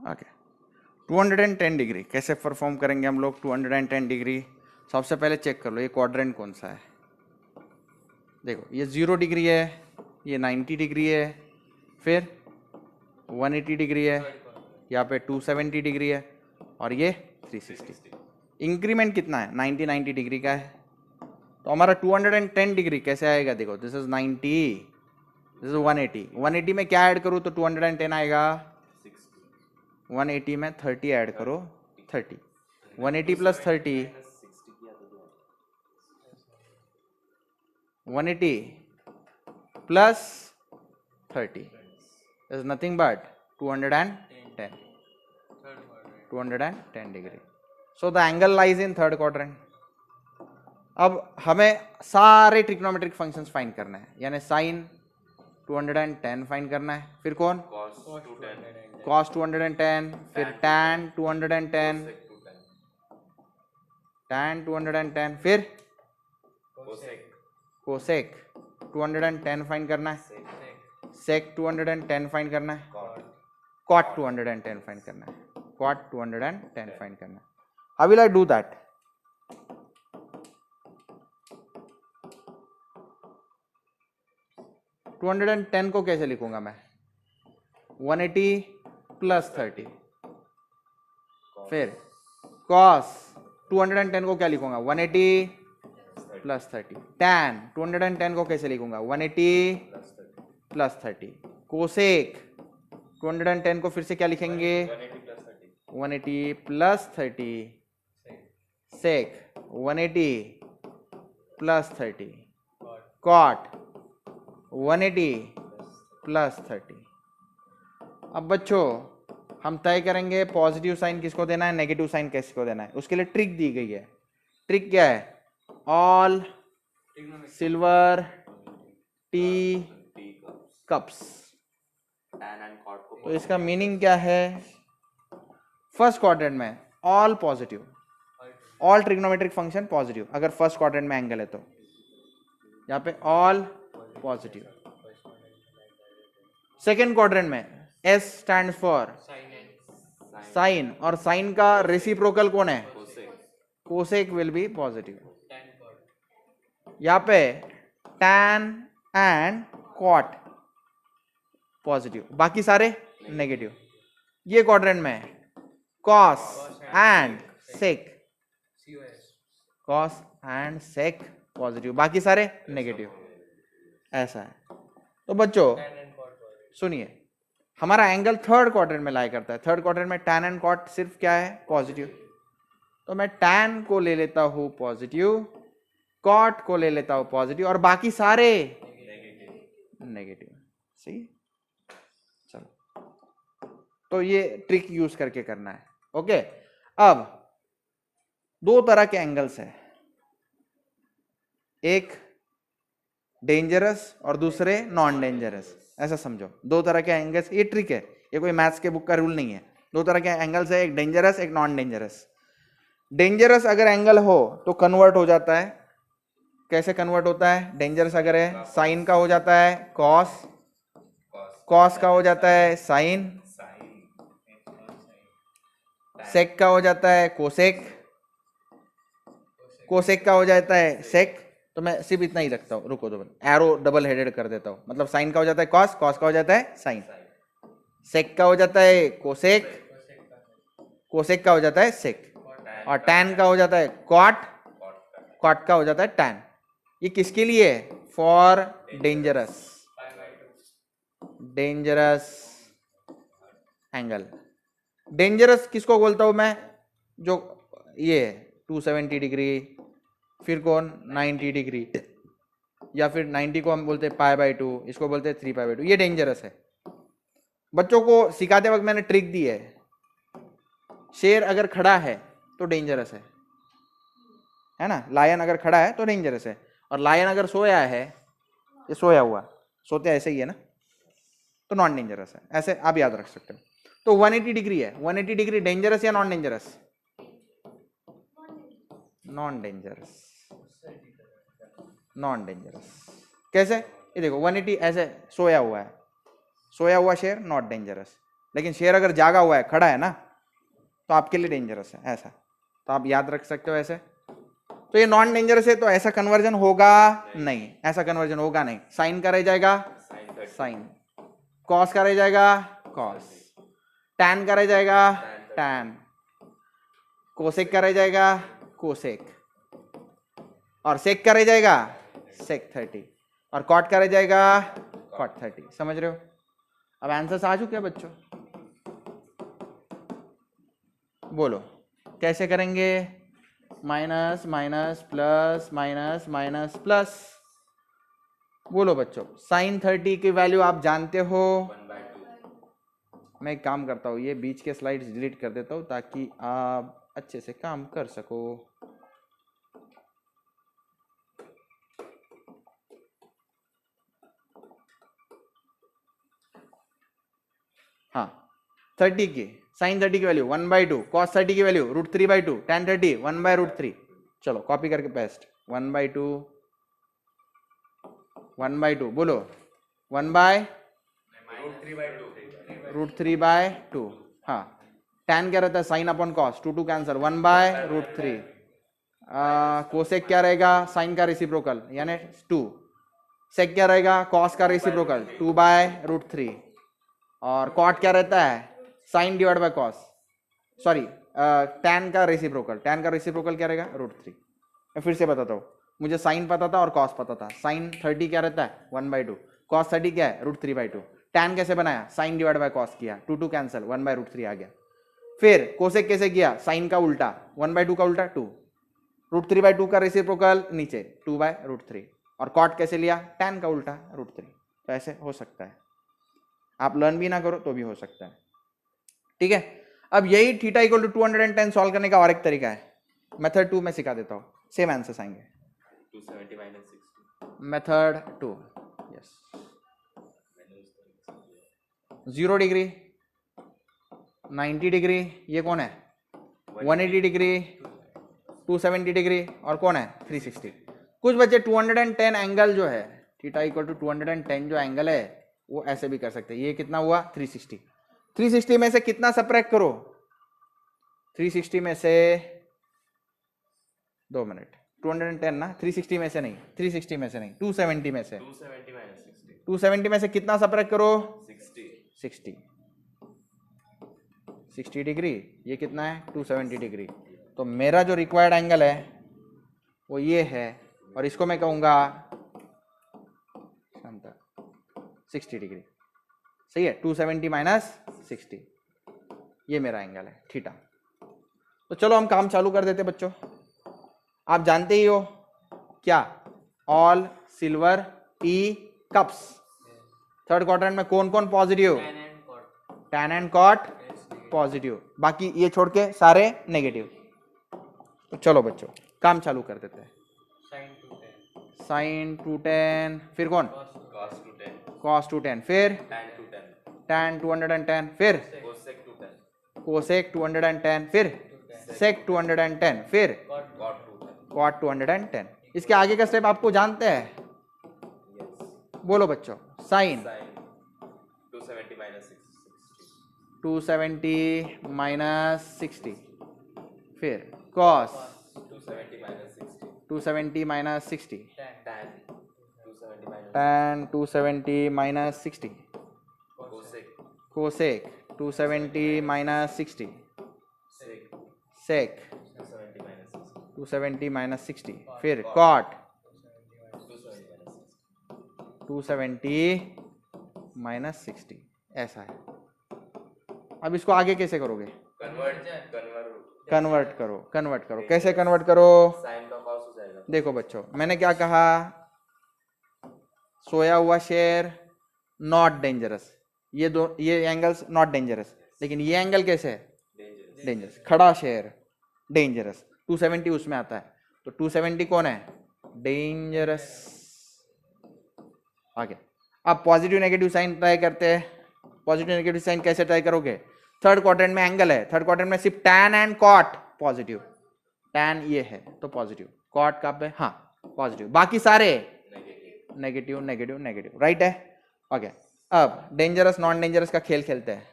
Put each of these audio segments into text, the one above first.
Okay 210 degree कैसे perform करेंगे हम लोग 210 डिग्री। सबसे पहले चेक कर लो ये क्वाड्रेंट कौन सा है। देखो ये 0 डिग्री है, ये 90 डिग्री है, फिर 180 डिग्री है, यहाँ पे 270 डिग्री है और ये 360। इंक्रीमेंट कितना है 90 डिग्री का है। तो हमारा 210 डिग्री कैसे आएगा। देखो दिस इज 90, दिस इज 180। 180 में क्या ऐड करूँ तो 210 आएगा। 180 में 30 ऐड करो 30। 180 plus 30 180 plus 30 is nothing but 210 degree. So the angle lies in third quadrant. अब हमें सारे ट्रिग्नोमेट्रिक फंक्शंस फाइंड करना है, यानी साइन 210 फाइंड करना है, फिर कौन cos 210, फिर tan 210, tan 210, फिर कोसेक 210 फाइंड करना है, सेक 210 फाइंड करना है, cot 210 फाइंड करना है, cot 210 फाइंड करना है। How will I do that? To 210 को कैसे लिखूंगा मैं 180 प्लस 30, फिर cos 210 को क्या लिखूंगा 180 प्लस 30, tan 210 को कैसे लिखूंगा 180 प्लस 30, कोसेक 210 को फिर से क्या लिखेंगे 180 प्लस 30, सेक 180 प्लस 30, cot 180 प्लस 30। अब बच्चों हम तय करेंगे पॉजिटिव साइन किसको देना है, नेगेटिव साइन किसको देना है। उसके लिए ट्रिक दी गई है। ट्रिक क्या है, ऑल सिल्वर टी कप्स। तो इसका मीनिंग क्या है, फर्स्ट क्वाड्रेंट में all positive, all trigonometric function positive अगर फर्स्ट क्वाड्रेंट में एंगल है तो, यहाँ पे ऑल पॉजिटिव। सेकेंड क्वाड्रेंट में S स्टैंड फॉर साइन, और साइन का रेसिप्रोकल कौन है कोसेक विल बी पॉजिटिव। यहाँ पे tan एंड cot पॉजिटिव, बाकी सारे नेगेटिव। ये क्वाड्रेंट में cos and sec, cos and sec positive, बाकी सारे नेगेटिव। ऐसा है। तो बच्चों सुनिए, हमारा एंगल थर्ड क्वाड्रेंट में लाई करता है। थर्ड क्वाड्रेंट में tan एंड cot सिर्फ क्या है पॉजिटिव, तो मैं tan को ले लेता हूं पॉजिटिव, cot को ले लेता हूं पॉजिटिव और बाकी सारे नेगेटिव। सही, चलो तो ये ट्रिक यूज करके करना है। ओके, अब दो तरह के एंगल्स है, एक डेंजरस और दूसरे नॉन डेंजरस। ऐसा समझो, दो तरह के एंगल्स, ये ट्रिक है, ये कोई मैथ्स के बुक का रूल नहीं है। दो तरह के एंगल्स है, एक डेंजरस एक नॉन डेंजरस। डेंजरस अगर एंगल हो तो कन्वर्ट हो जाता है। कैसे कन्वर्ट होता है, डेंजरस अगर है साइन का हो जाता है कॉस, कॉस का हो जाता है साइन, सेक का हो जाता है कोसेक, कोसेक का हो जाता है सेक। तो मैं सिर्फ इतना ही रखता हूँ, रुको दो, एरो डबल हेडेड कर देता हूँ। मतलब साइन का हो जाता है कॉस, कॉस का हो जाता है साइन, सेक का हो जाता है कोसेक, कोसेक का हो जाता है सेक, और टैन का हो जाता है कॉट, कॉट का हो जाता है टैन। ये किसके लिए, for dangerous, dangerous angle. Dangerous किसको बोलता हूं मैं, जो ये 270 डिग्री, फिर कौन 90 डिग्री, या फिर 90 को हम बोलते हैं π/2, इसको बोलते हैं 3π/2, ये डेंजरस है। बच्चों को सिखाते वक्त मैंने ट्रिक दी है, शेर अगर खड़ा है तो डेंजरस है ना, लायन अगर खड़ा है तो डेंजरस है, और लायन अगर सोया है, ये सोया हुआ, सोते ऐसे ही है ना, तो नॉन डेंजरस है। ऐसे आप याद रख सकते हो। तो 180 डिग्री है, 180 डिग्री डेंजरस या non dangerous, non dangerous, non dangerous. कैसे, ये देखो 180 ऐसे सोया हुआ है, सोया हुआ शेर नॉट डेंजरस, लेकिन शेयर अगर जागा हुआ है, खड़ा है ना, तो आपके लिए डेंजरस है, ऐसा। तो आप याद रख सकते हो ऐसे। तो ये नॉन डेंजरस है, तो ऐसा कन्वर्जन होगा नहीं, ऐसा कन्वर्जन होगा नहीं। साइन का रह जाएगा साइन, कॉस का रह जाएगा कॉस, टैन का रह जाएगा टैन, कोसेक का रह जाएगा कोसेक, और सेक का रह जाएगा सेक 30, और कॉट का रह जाएगा कॉट 30। समझ रहे हो? अब आंसर आ चुके हैं बच्चों, बोलो कैसे करेंगे? Minus minus plus minus minus plus. बोलो बच्चों, साइन 30 की वैल्यू आप जानते हो? मैं एक काम करता हूँ, ये बीच के स्लाइड्स डिलीट कर देता हूँ ताकि आप अच्छे से काम कर सको। हाँ, 30 की साइन 30 की वैल्यू 1/2, कॉस 30 की वैल्यू √3/2, tan 30 1/√3। चलो कॉपी करके पेस्ट, 1/2 1/2, बोलो 1/√3/2। हाँ, tan क्या रहता है? Sine upon cos, 2 cancer, 1/√3। Cosec क्या रहेगा? साइन का रेसिप्रोकल यानी 2। सेक क्या रहेगा? कॉस का रेसिप्रोकल 2/√3। और कॉट क्या रहता है? Sine divide by cos, sorry tan का रेसिप्रोकल। टैन का रेसिप्रोकल क्या रहेगा? √3। मैं फिर से बताता हूँ, मुझे साइन पता था और कॉस पता था। साइन 30 क्या रहता है? 1/2। कॉस 30 क्या है? √3/2। टैन कैसे बनाया? साइन डिवाइड बाय कॉस किया, 2 कैंसिल, 1/√3 आ गया। फिर कोसेक कैसे किया? साइन का उल्टा, 1/2 का उल्टा 2, √3/2 का रेसिप्रोकल नीचे 2/√3। और कॉट कैसे लिया? टैन का उल्टा √3। तो ऐसे हो सकता है, आप लर्न भी ना करो तो भी हो सकता है। ठीक है, अब यही थीटा इक्वल टू 210 सॉल्व करने का और एक तरीका है, मेथड 2 में सिखा देता हूं, सेम आंसर्स आएंगे। 270 minus 60 method 2, yes. 0 degree, 90 degree, ये कौन है? 180 डिग्री, 270 डिग्री, और कौन है? 360। कुछ बच्चे 210 एंगल जो है, थीटा इक्वल टू 210 जो एंगल है, वो ऐसे भी कर सकते हैं। ये कितना हुआ? 360। 360 में से कितना सब्ट्रैक्ट करो? 360 में से 2 मिनट, 210 ना, 360 में से नहीं, 360 में से नहीं, 270 में से। 270 minus 60 270 में से कितना सब्ट्रैक्ट करो? 60 60 डिग्री, ये कितना है? 270 डिग्री। तो मेरा जो रिक्वायर्ड एंगल है वो ये है, और इसको मैं कहूंगा 60 डिग्री। सही है, 270 माइनस 60, ये मेरा एंगल है थीटा। तो चलो हम काम चालू कर देते बच्चों। आप जानते ही हो क्या? All silver tea cups. Third quadrant में कौन कौन positive? Tan and cot positive, बाकी ये छोड़ के सारे नेगेटिव। तो चलो बच्चों काम चालू कर देते हैं। साइन 210, फिर कौन? cos 210, फिर tan 210, फिर कोसेक 210, फिर सेक 210, फिर cot 210। इसके आगे का स्टेप आपको जानते हैं? बोलो बच्चों, साइन 270 माइनस 60, फिर cos 270 minus 60, tan 270 minus 60, cosec 270 minus 60, सेक 270 माइनस 60, फिर cot 270 माइनस 60। ऐसा है। अब इसको आगे कैसे करोगे? कन्वर्ट करो। कैसे कन्वर्ट करो? साइन का कॉस हो जाएगा। देखो बच्चों, मैंने क्या कहा? सोया हुआ शेयर नॉट डेंजरस, ये एंगल्स नॉट डेंजरस, लेकिन ये एंगल कैसे है? डेंजरस। खड़ा शेयर डेंजरस, 270 उसमें आता है, तो 270 कौन है? डेंजरस। आगे अब पॉजिटिव नेगेटिव साइन ट्राई करते हैं। पॉजिटिव नेगेटिव साइन कैसे ट्राई करोगे? थर्ड क्वाड्रेंट में एंगल है, थर्ड क्वाड्रेंट में सिर्फ tan and cot positive. Tan ये है तो पॉजिटिव, कॉट कहाँ पे? हाँ पॉजिटिव, बाकी सारे नेगेटिव नेगेटिव नेगेटिव। राइट है? ओके, अब डेंजरस नॉन डेंजरस का खेल खेलते हैं।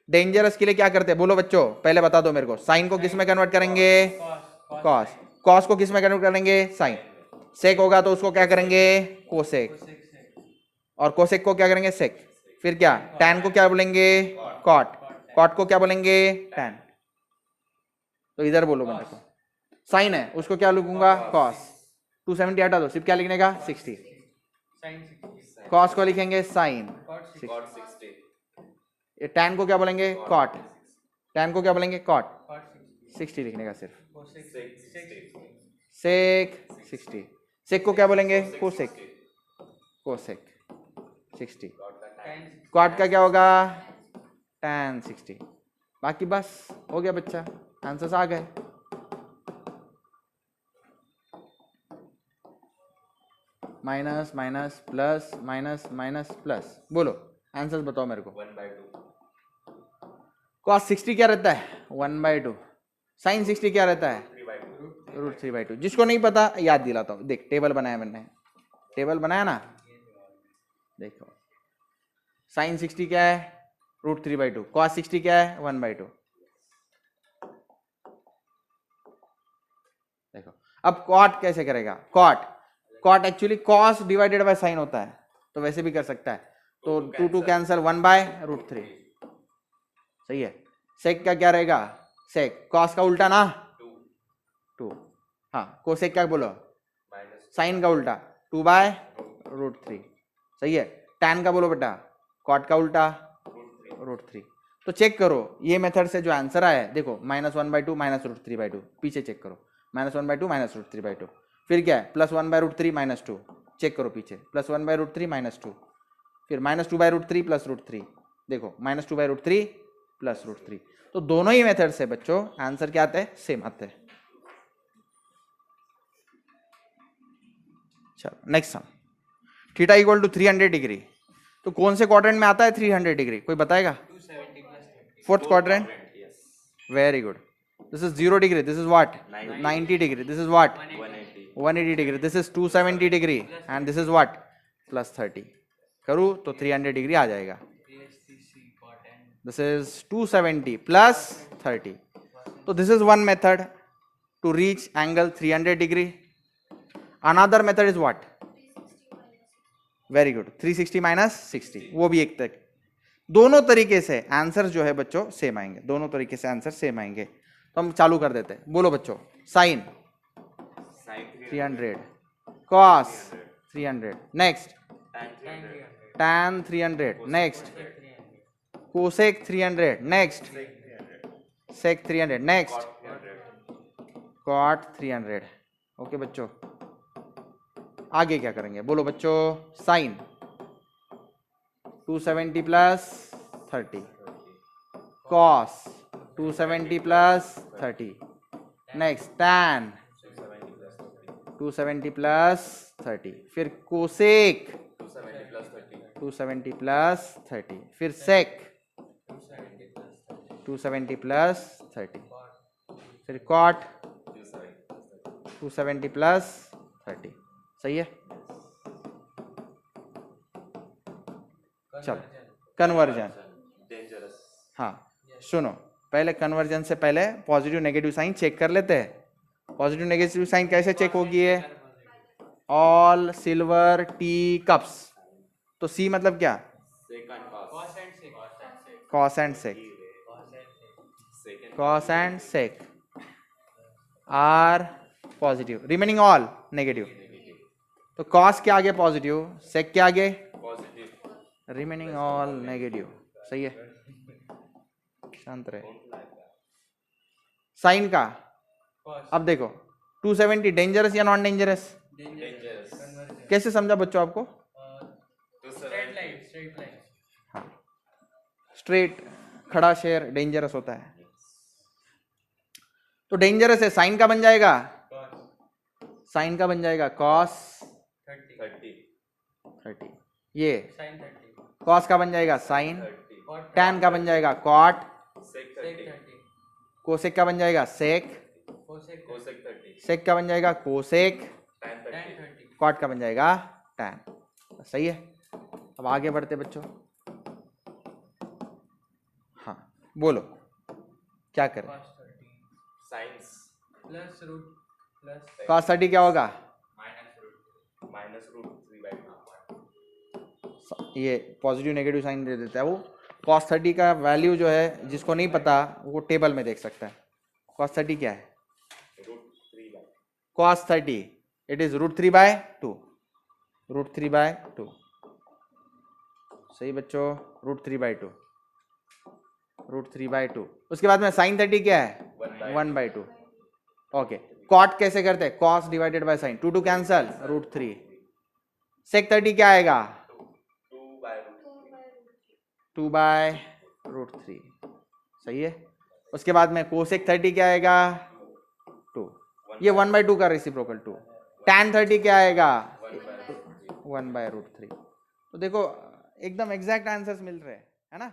डेंजरस के लिए क्या करते हैं बोलो बच्चों, पहले बता दो मेरे को। साइन को किस में कन्वर्ट करेंगे? कॉस। कॉस को किस में कन्वर्ट करेंगे? साइन। सेक होगा तो उसको क्या करेंगे? कोसेक। और कोसेक को क्या करेंगे? सेक। फिर क्या? टैन को क्या बोलेंगे? कॉट। कॉट को क्या बोलेंगे? टैन। तो इधर बोलो मेरे को, साइन है उसको क्या लिखूंगा? कॉस। 270 हटा दो, सिर्फ क्या लिखने का? 60। कॉस को लिखेंगे साइन। कॉट 60 ये टैन को क्या बोलेंगे? कॉट। टैन को क्या बोलेंगे? कॉट। 60 लिखने का सिर्फ। 60 सेक 60। सेक को क्या बोलेंगे? कोसेक। कोसेक 60। कॉट का क्या होगा? टैन 60। बाकी बस हो गया बच्चा, आंसर्स आ गए। Minus minus plus minus minus plus, बोलो आंसर्स बताओ मेरे को। 1/2 cos 60 क्या रहता है? 1/2। साइन 60 क्या रहता है? 3/2 √3/2। जिसको नहीं पता याद दिलाता हूँ, देख टेबल बनाया मैंने, टेबल बनाया ना, देखो साइन 60 क्या है? √3/2। cos 60 क्या है? 1/2। देखो अब कॉट कैसे करेगा? Cot actually cos divided by sine होता है, तो वैसे भी कर सकता है। तो 2 कैंसल 1/√3, सही है। सेक का क्या रहेगा? सेक cos का उल्टा ना, 2। हाँ, कोसेक क्या बोलो? साइन का उल्टा 2/√3, सही है। टैन का बोलो बेटा? कॉट का उल्टा √3। तो चेक करो ये मेथड से जो आंसर आया है, देखो -1/2 -√3/2, पीछे चेक करो, -1/2 -√3/2, फिर क्या है? +1/√3 -2, चेक करो पीछे, +1/√3 -2, फिर -2/√3 +√3, देखो -2/√3 +√3। तो दोनों ही मेथड से बच्चों आंसर क्या आते हैं? सेम आते हैं। चलो next sum, theta equal to 300 degree. तो कौन से क्वाड्रेंट में आता है 300 डिग्री, कोई बताएगा? Fourth quadrant, very good. This is 0 degree, this is what? 90 degree, this is what? 180 degree, this is 270 degree and this is what? +30। करूँ तो 300 डिग्री आ जाएगा। This is 270 +30। तो this is one method to reach angle 300 degree. Another method is what? Very good, 360 -60, वो भी एक तक। दोनों तरीके से आंसर जो है बच्चों सेम आएंगे, दोनों तरीके से आंसर सेम आएंगे। तो हम चालू कर देते हैं, बोलो बच्चों। Sine 300, cos 300, next tan 300, next cosec 300, next sec 300, next cot 300। Okay बच्चों, आगे क्या करेंगे बोलो बच्चों? साइन 270 +30, कॉस 270 +30, नेक्स्ट टैन 270 +30, फिर कोसेक 270 +30, फिर सेक 270 +30, फिर कॉट 270 +30, सही है। चलो कन्वर्जन, डेंजरस हाँ सुनो, पहले कन्वर्जन से पहले पॉजिटिव नेगेटिव साइन चेक कर लेते हैं। पॉजिटिव नेगेटिव साइन कैसे चेक होगी? है ऑल सिल्वर टी कप्स, तो सी मतलब क्या? Cos and sec, cos and sec are positive, remaining all negative. तो कॉस के आगे पॉजिटिव, सेक के आगे पॉजिटिव, रिमेनिंग ऑल नेगेटिव, सही है। शांत रहे। साइन का अब देखो 270 डेंजरस या नॉन डेंजरस? डेंजरस कैसे समझा बच्चों आपको? हाँ, स्ट्रेट खड़ा शेयर डेंजरस होता है, तो डेंजरस है, साइन का बन जाएगा, साइन का बन जाएगा कॉस 30, ये कॉस का बन जाएगा साइन, टैन का बन जाएगा कॉट, कोसेक का बन जाएगा सेक, सेक का बन जाएगा कोसेक, कॉट का बन जाएगा टैन, सही है। अब आगे बढ़ते बच्चों। हाँ बोलो क्या करें? Science plus root plus cos 30 क्या होगा? Minus root 3/2। ये पॉजिटिव नेगेटिव साइन दे देता है वो। cos 30 का वैल्यू जो है जिसको नहीं पता वो टेबल में देख सकता है। cos 30 क्या है? रूट 3/2। cos 30 it is √3/2। √3/2 सही बच्चों, √3/2 √3/2। उसके बाद में sin 30 क्या है? 1/2। ओके, cot कैसे करते हैं? cos divided bye sin, 2 cancel, √3। sec 30 क्या आएगा? 2/√3। सही है। उसके बाद में cosec 30 क्या आएगा? 2। ये 1/2 का रेसिप्रोकल 2। tan 30 क्या आएगा? 1/√3। तो देखो एकदम एग्जैक्ट आंसर्स मिल रहे हैं, है ना?